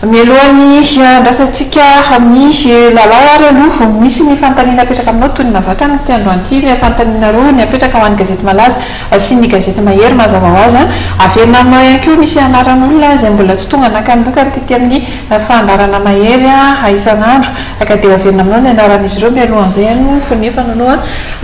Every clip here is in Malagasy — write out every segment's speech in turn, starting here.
Mialohan'ny andrasantsika amin'ny lalao ary aloha misy ny fantaniana apetraka aminao toy ny mazatra ny tiandroanty ny fantaniana roa ny apetraka ho an'ny gazety malaza sy ny gazety mahery mazava ho azy averina aminao ihany koa misy anaran'olona izay mbola tsy tonga nakanylokany tety amin'ny fandarana mahery isan'andro ka dia averina aminao ny anaran'izy ireo mialohan'izay any fa nefa nanao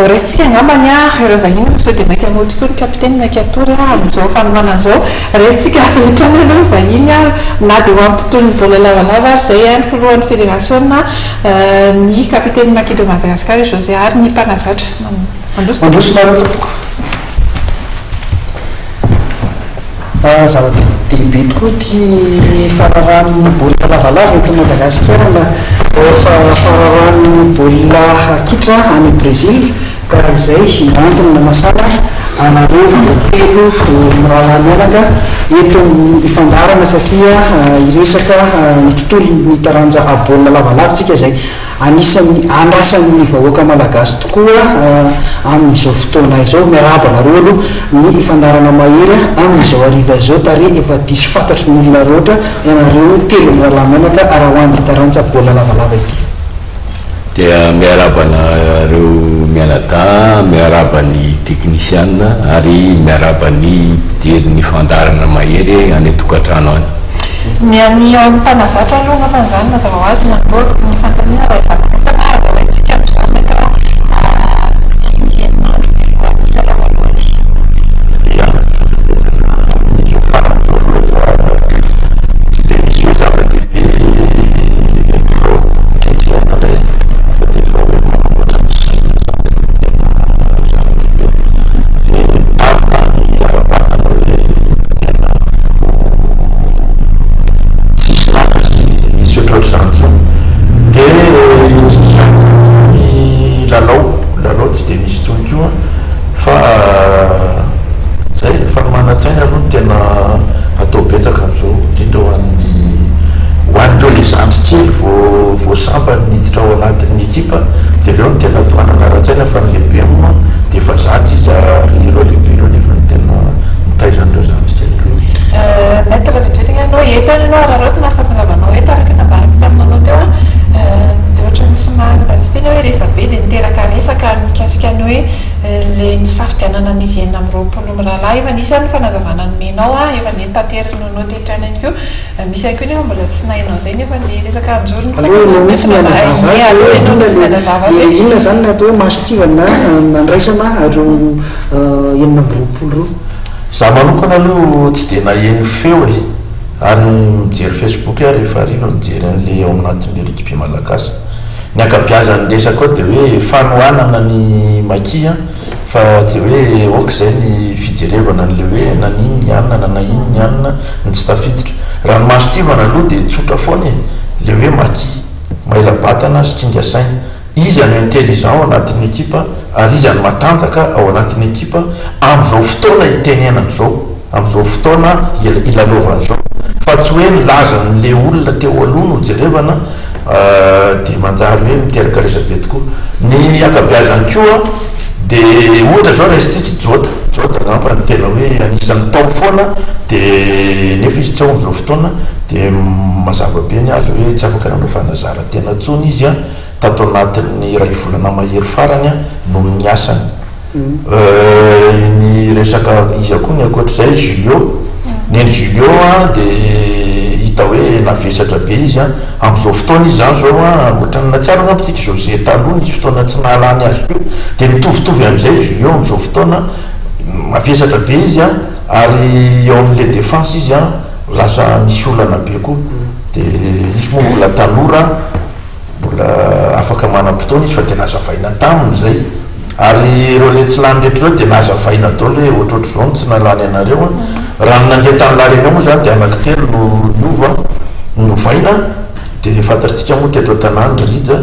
resitsika angambany ireo vahiny sao dia maika mody koa ny kapitaine maika atory amin'izao fanomanan'izao resitsika rehetrany aloha vahiny na dia ho amin'ny tontolo ny bola lavalava zay any filohan'ny fédération ny kapitaine Makido Madagasikara José Ary ny mpanazatra mandrosona zava-dehibe tokoa ty fararan'ny bola lavalava eto Madagasikara na fararan'ny bola kitra any Brésil ka izay antony namasana anareo telo mirala mianaka eto ifandarana satria iresaka ny tontolo ny taranja bola lavalavitsika zay anisan'ny andrasan'ny vahoaka malagasy tokoa amin'izao fotoana izao miaraba nareo aloha ny ifandarana mahery amin'izao ariva izao tare efa diso fantatry ny olona rehetra ianareo telo mirala mianaka arahoan'ny taranja bola lavalava ity dia miarabanareo mianada miaraban'ny technicien ary miaraban'ny pijery ny fandarana mahery any tokantrano any ny any mpanazatra aloha nampan'izany mazava ho azy namboaka ny fantaniana raha zavamafana raha itsika amin'izao mety voasampany niditra ao anatin'ny ekipa dia ireo ny tena toanana raha-tsaina fa ny lehibe moa dia efa zatra izy ary ireo lehibe ireo nefa ny tena mitaizan'ireo zantrika maître vetivety anao eto any anao ararotina fatongavanao eto araka nabaraka taminanao teo dia ohatra ny somary mba tsy tena hoe resabe dia niteraka resaka mikasika ny hoe le misafidianana an'izy enina amin'ny roapolo mirahalahy efa nisy any fanazavana nomenao efa nentanteranao tetra any koa misy any koa nefa mbola tsy nahinao zay nefa ny resaka anjorony alohanao mihitsy inona zany ny atao hoe masitsivana nandraisana areo enina amby roapolo ro za manokana aloha tsy dia naheny feo ary mijery Facebook rehefa ariva mijery an'le ao anatin'le l'équipe malagasy ny akabiazany resaka koa dia hoe fanohanana ny maki fa dia hoe oka izay ny fijerevana n'le hoe naniny ny anina na nainy ny anina ny tsy tafiditra raha ny masitsivana aloha dia tsotra foana le hoe maki maila batana sy kingasaina izy any intelligent ao anatin'ny ekipa ary izy any matanjaka ao anatin'ny ekipa amin'izao fotoana itenenan'izao amin'izao fotoana ilalovan'izao fa tsy hoe nilaza n'le olona teo aloha no jerevana dia manjary hoe miteraka resabe tokoa ny akabiazany koa dia ohatra zao resitsika jota angamba ny tena hoe anisan'ny tao foana dia nefa izy tsy ao amin'izao fotoana dia mazava be ny azo hoe tsy afaka nanao fanazara tena tsony izy tato anatin'ny ray volana mahery farany no ny asany ny resaka izy akoa ny akoatr'izay Julio neny Julio dia hita hoe navesatra be izy amin'izao fotoana izy zany zao ohatrany natsiaro agnapitsika José taloha izy fotoana tsy nahalany azy ko dia mitovitovy amin'izay Julio amin'izao fotoana mavesatra be izy ary eo amin'le défense izy lasa misy olana be koa dia izy moa mbola tanora mbola afaka manam-potoana izy fa dia nazavaina tamin'izay ary ireo le tsy lany rehetra reo dia nazavaina daholo hoe ohatrohatr' izao tsy nalany anareo raha ny nandeha tany larenao moa zany dia anankitelo no niova novaina dia fantatritsika moa teto tanàny rija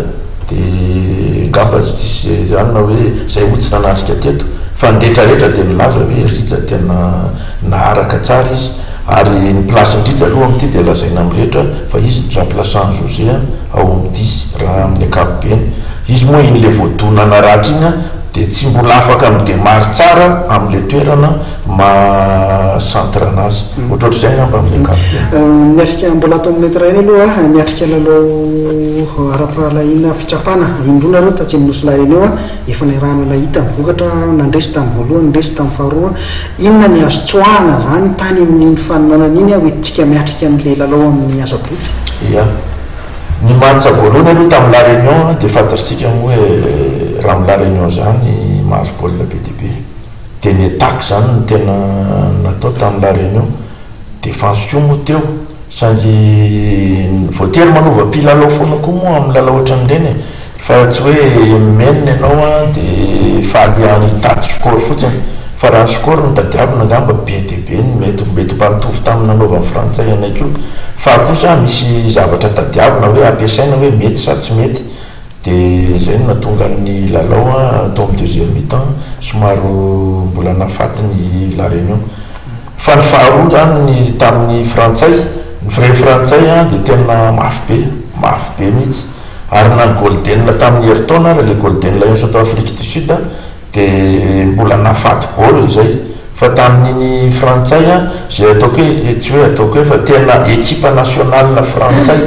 dia ngamba tsy tsisy zany na hoe zay ho tsy nanatrika teto fa nydretrarehetra dia nilaza hoe rija tena naharaka tsara izy ary ny place ndrija aloha amin'ity dia lazaina amin'rehetra fa izy ny remplaçant José ao amin'ny 10 raha amin'ny ankapobeny izy moa in'le voadona naratra iny dia tsy mbola afaka midemary tsara amin'ilay toerana macentre anazy ohatrohatr'izay ngamba amin'ilay cap niatrika mbola atao amin'ny metray iny aloha niatrika lalao ara-pirahalaina fitsapana indrona reo tatsy minosy lareny eo efa nairahana lahita mivokatra nandresy tamin'ny voalohany nandresy tamin'ny faharoa inona ny azo tsoahana zany tany amin'iny faninanan'iny hoe tsika miatrika amin'ilay lalao amin'ny asabotsy ia ny matsa voalohany aloha tamin'ny la réunion dia fantatritsika hoe raha amin'ny la réunion zany mahazo baolina be dia be dia ny attaque zany ny tena natao tamin'ny la réunion défense koa moa teo sangy voatery manova mpilalao foana koa moa amin'ny lalao ohatran'ireny fa tsy hoe menina ianao dia fahaliany tady score fotsiny fa raha ny score no tadiavina ngamba be dia be ny mety mpanitovy tamin'ny nanaovan'ny frantsay anay koa fa kosa misy zavatra tadiavina hoe ampiasaina hoe mety sa tsy mety dia zay no natonga ny lalao atao amin'ny deuxième mi-temps somaro mbola nafaty ny la réunion fa ny faharoa zany tamin'ny frantsay ny vrai frantsay dia tena mafy be mihitsy ary na ny golden tamin'ny heritaona raha le golden lions atao Afrique du Sud dia mbola nafaty baolina zay fa tamin'iny frantsay zay ataoko hoe tsy hoe ataoko hoe fa tena équipe nationale frantsay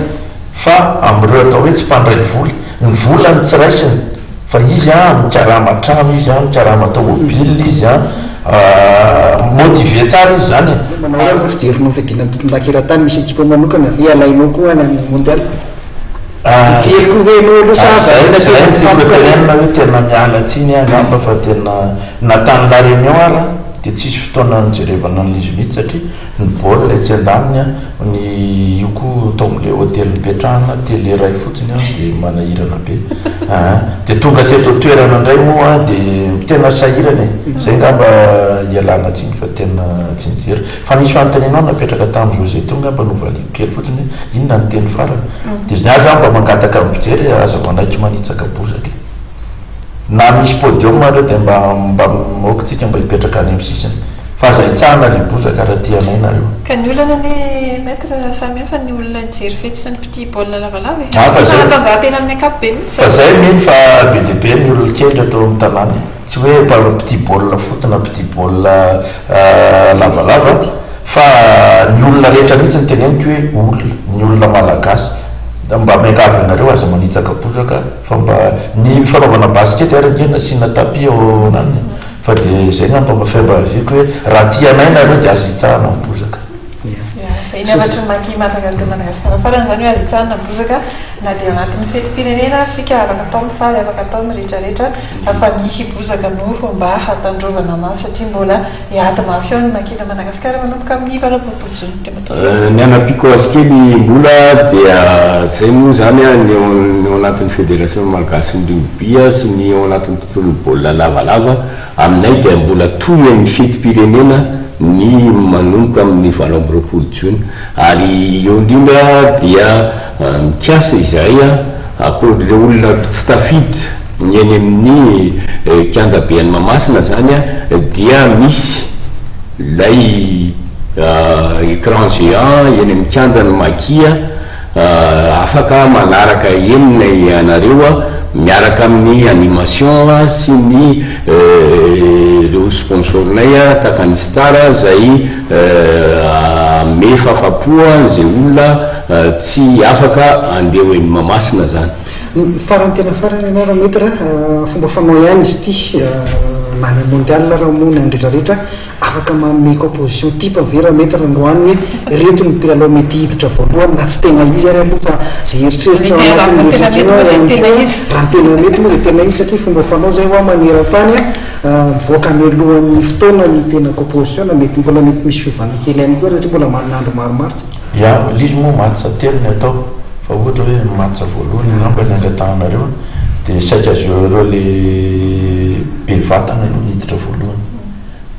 fa amin'ireo atao hoe tsy mpandray vola ny volany tsy raisiny fa izy mikarama trano izy mikarama tomobile izy motivé tsara izy zany manao fijery no fidina ndakela-tany misy équipe manokana ve alainao koa any amin'ny mondial mijery ko ve lo satenena hoe tena miala tsiny angamba fa tena natany la réunion ara dia tsisy fotoana nijerevana n'izy mihitsy satria ny baolina tsy andaminy ny io koa tao amin'le hôtely nipetrahana tele ray fotsiny dia manahirana be dia tonga teto toerana indray moa dia tena sahirana zay ngamba ialana tsiny fa tena tsy nijery fa nisy fanontenenao napetraka tamin'ny José tonga mba novaliko kely fotsiny inona ny teny farany dia zy azo mba mangataka mijery azako andraiky manitsaka bozaka na misy podium reo dia mba mokotsika mba hipetraka any amin'ny sisiny fa zay tsahana le bozaka raha ty anay nareo ka ny olana ny maître samy hafa ny olona nijery fety sy ny petit baolina lavalava natanjahantena amin'ny akapobe mihitsy fa zay miny fa be dia be ny olona kely atao amin'ny tanàny tsy hoe mba petit baolina foot na petit baolina lavalava fa ny olona rehetra mihitsy ny teneniko hoe olona ny olona malagasy mba miankavy anareo aza manitsaka bozaka fa mba ny fanaovana baskety arangena sina tapi ao nany fa dia zay ngamba mafemba aviko hoe raha ty anay nareo dia azo hitsahana ny bozaka zay ny avatry maki Madagasikara farany zany hoe azo hitsahana ny bozaka na dia anatin'ny fetim-pirenena sika afaka atao amin'ny faly afaka atao amin'ny rehetrarehetra fa ny bozaka nofo mba hatandrovana mafy satria mbola hiady mafy eo ny makina Madagasikara manomboka amin'ny valapolo ny anapiko azy kely mbola dia zay moa zany ny ao anatin'ny fédération malagasy ny rugby sy ny ao anatin'ny tontolo baolina lavalava aminay dia mbola toy amin'ny fetim-pirenena ny manomboka amin'ny valo amby roapolo jona ary eo indrindra dia mikasa izay akory le olona tsy tafidy ny eny amin'ny kianjabeany Mamasina zany dia misy lay écran géant eny amin'ny kianjany Makia afaka manaraka enina ianareo miaraka amin'ny animation sy ny reo sponsornay takany star zay me fahafapoa zay olona tsy afaka andeha eny Mamasina zany farany tena farany anara metra fomba fanao ihany izy ty na ny mondial raha moa ny rehetrarehetra afaka manome composition type vera metra androany hoe reto ny mpilalao mety hiditra voalohany na tsy tena izy ary aloha fa zay eritreritra anatin'ny eritreritra raha ny tena mety moa dia tena izy satria fomba fanao zay hoa maneran-tany mivoaka amilohan'ny fotoana ny tena composition mety mbola mety misy fivana kely ihany koa satria mbola maninandro maromaro ia lizy moa matsa telo ny atao fa ohatra hoe matsa voalohany ngamba ny angatahanareo dia saika azy reo le be vatana aloha niditra voalohany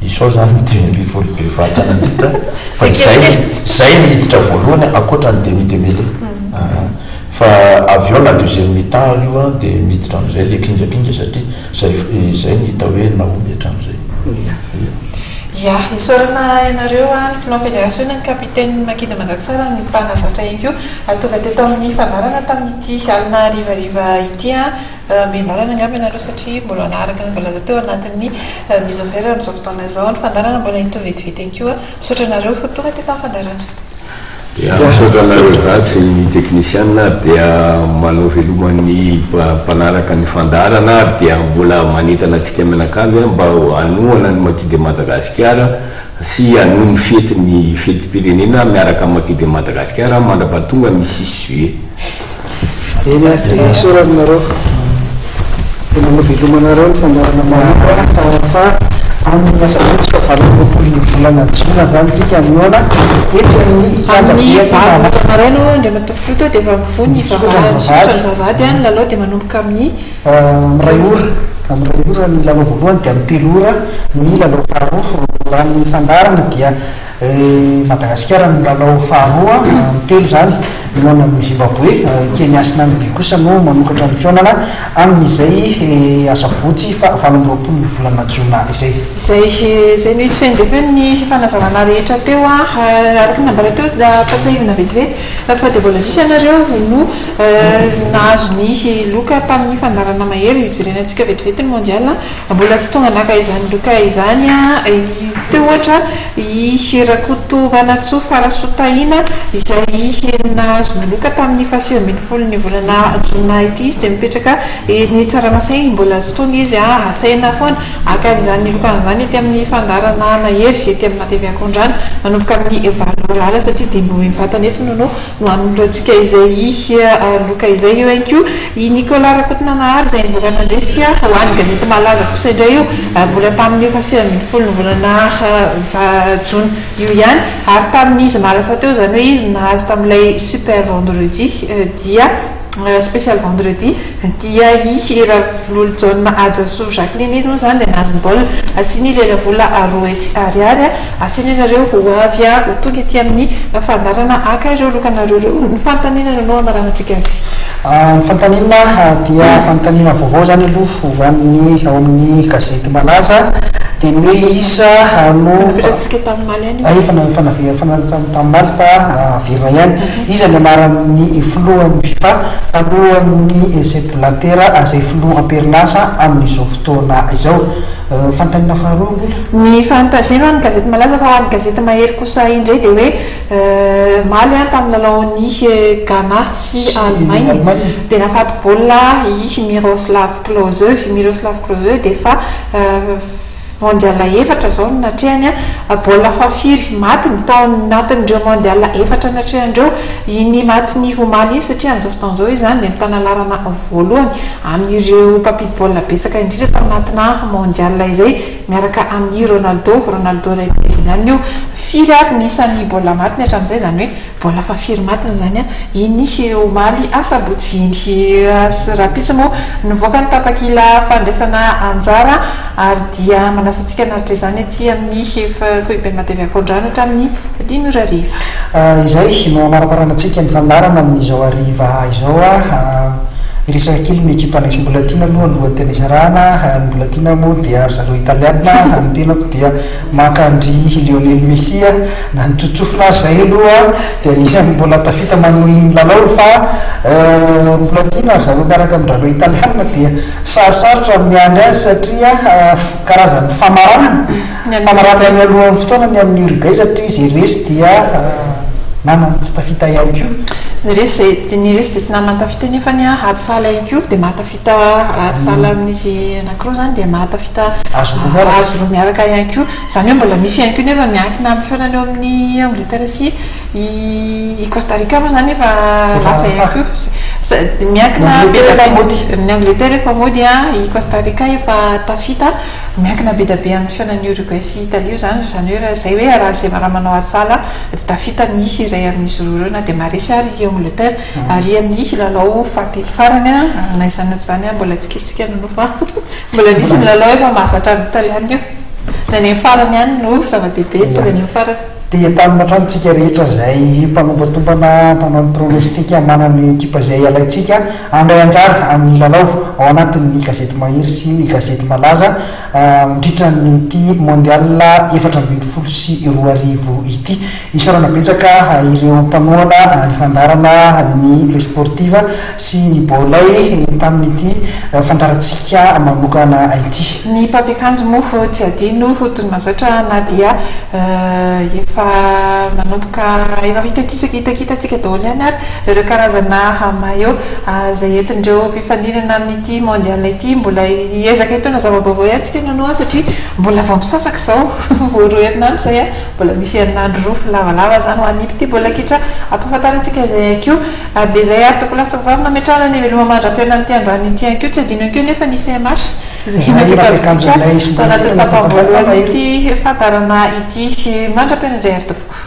isao zany demi-volo be vatana niditra fa zay niditra voalohany akoatra ny demi-demele fa avy eo na deuxième mi-temps io dia miditra am'izay le kingakingya satria zay ny hita hoe naomby hatramin'izay ia isorana ianareo a ny filoha fédération ny kapitaine Makina Mandrakizara ny mpanazatra ihany koa tonga teto amin'ny fandarana tamin'ity alina rivariva ity mianarana ny aby ianareo satria mbola naharaka ny voalaza teo anatin'ny mise en valeur amin'izao fotoana izao ny fandarana mbola hito vetivety ihany koa misaotra anareo tonga teto amin'ny fandarana. Misaotra anareo ratsy ny technicien dia manao veloman'ny mpanaraka ny fandarana dia mbola manentana antsika menakavy mba anoana ny Makidy Madagasikara sy anoa ny fety ny fetim-pirenena miaraka amin'ny Makidy Madagasikara mandrapahatonga ny 6 juillet. Soranareo manao velomanareo ny fandarana manoka fa amin'ny asatsika valopolo volana jona zany tsika miona etsy amin'ny maraina ndre matofoloto dia efa mivony vavady any lalao dia manomboka amin'ny ray ora amin'ny ray ora ny lalao voalohany dia amin'ny 3 ora ny lalao faharoa raha ny fandarana dia Madagasikara ny lalao faharoa amin'ny 3 zany miona amin'ny Zimbabwe Kenya sy Namibia kosa no manokatra ny fiaonana amin'izay asabotsy fa 20 volana jona izay no izy feny dia feny ny fanazavana rehetra teo araka nambara teo da patsahivina vetivety fa dia mbola misy ianareo no nahazo ny loka tamin'ny fandarana mahery idirenantsika vetivety ny mondial mbola tsy tonga naka izany loka izany teo ohatra i Rakoto Manatso Farasotaina izay nahazo ny loka tamin'ny 7 ny volana jona ity izy dia mipetraka ny Tsaramasay mbola tsy tonga izy asaina foana aka izany loka izany ety amin'ny fandarana mahery ety amin'ny TV Akondrano manomboka amin'ny valorala satria dia mbo mivatana eto no anoloantsika izay loka izay eo ihany koa i Nicolas Rakotonanahary izay nivoaka nandresy ho an'ny gazety malaza kosa indray io mbola tamin'ny 7 ny volana jona io ihany ary tamin'ny izy malasa teo zany hoe izy nahazo tamin'ilay super vendredi dia spécial vendredi dia i Ravololo John Adjaso Jacqueline izy moa zany dia nahazo ny baolina asiany lera vola roetsy ariary asiany ianareo ho avy ho tonga ety amin'ny fandarana aka ireo lokanareo ny fantanina no anaranantsika azy. Ny fantanina dia fantanina vaovao zany aloha hoan'ny ao amin'ny gazety malaza dia ny hoe isa no tamin'maly fa vera ihany iza ny anaran'ny filohan'ny FIFA alohan'ny Sepp Blatter izay filoha am-perinasa amin'izao fotoana izao. Fantanina faharoa ny fantaziny ho an'ny gazety malaza fa ho an'ny gazety mahery kosa indray dia hoe maly tamin'ny lalaon'ny Ghana sy Allemagne dia nafaty baolina i Miroslav Klose dia fa mondial efatra zao no natrehany baolina fafiry matiny tao anatin'ireo mondial efatra natrehandreo iny matiny homaly izy satria amin'izao fotoana izao izy zany dia mitana larana voalohany amin'ireo mpampidi baolina betsaka indrindra tao anatina mondial izay miaraka amin'ny Ronaldo ray président io firy ary nisan'ny baolina matiny hatramin'izay zany hoe baolina fafiry matiny zany iny homaly asabotsy iny rapitsy moa nivoaka ny tapakila fandraisana anjara ary dia manasantsika naritra izany aty amin'ny foiben'ny TV Akondrano hatramin'ny 10 ariva izay no amaraparanantsika ny fandarana amin'izao ariva izao iresaka kely ny ekipa anaisy mbola tiana aloha alohan'ny tena ny mbola tiana moa dia zareo italiana ny tenako dia makandry Lionel Messi na nitsotsofina zay aloha dia anisany mbola tafita manohy ny lalao fa mbola tiana zareo miaraka amin'ny lalao italiana dia sarosarotra miandry azy satria karazany famarana any alohan'ny fotoanany amin'ny Uruguay satria izy resy dia namany tsy tafita ihany koa ny resy dia tsy namany tafita nefa ny Atsala ihany koa dia mahatafita Atsala amin'izy anankiroa zany dia mahatafita azo roa miaraka ihany koa zany hoe mbola misy ihany koa nefa miankina amin'ny fiainana eo amin'ny Angleterre sy i Costa Rica moa zany efa lasa ihany koa miankina be amin'ny Angleterre efa mody i Costa Rica efa tafita miankina be da be amin'ny fiainan'ny Uruguay sy Italie io zany hoe zay hoe raha zay raha manao Atsala dia tafita ny iray amin'izy roa na dia maresy ary i Angleterre ary amin'ny lalao fahatelo farany na izany zany mbola tsikiritsika no fa mbola misy ny lalao efa mahazatra amin'ny italiana io na ny farany ihany no zava-dehibe tonga ny farany dia tamin'ny matranotsika rehetra zay mpanombotombana mpanao pronostika manany ekipa zay alaitsika andray anjara amin'ny lalao ao anatin'ny gazety mahery sy ny gazety malaza mindritra nyty mondial 2024 sy 2025 ity isarana betsaka ireo mpanoana ny fandarana ny le sportive sy ny bolay tamin'nyty fandaratsika manokana ity ny mpampiakanjo mofo tsy adino tony mazatra na dia efa manomboka efa vitatisaka hitakitatsika daholo ihany ary ireo karazana maillot zay entindreo mpifaninana amin'ity mondial ity mbola ezaka hitona zava-baovao ihany nanoa satria mbola vao misasaka zao roa herinandro zay a mbola misy herinandro rofo lavalava zany ho anipy ty bola kitra ampafantarantsika zay akio dia zay ary toko lasako vavy nametrahana ny veloma mandram-piana n'ity androany ity ankio tsy adino ankio nefa nisy match zay tapavoalohany ity fantarana ity mandram-piana indray ary tompoko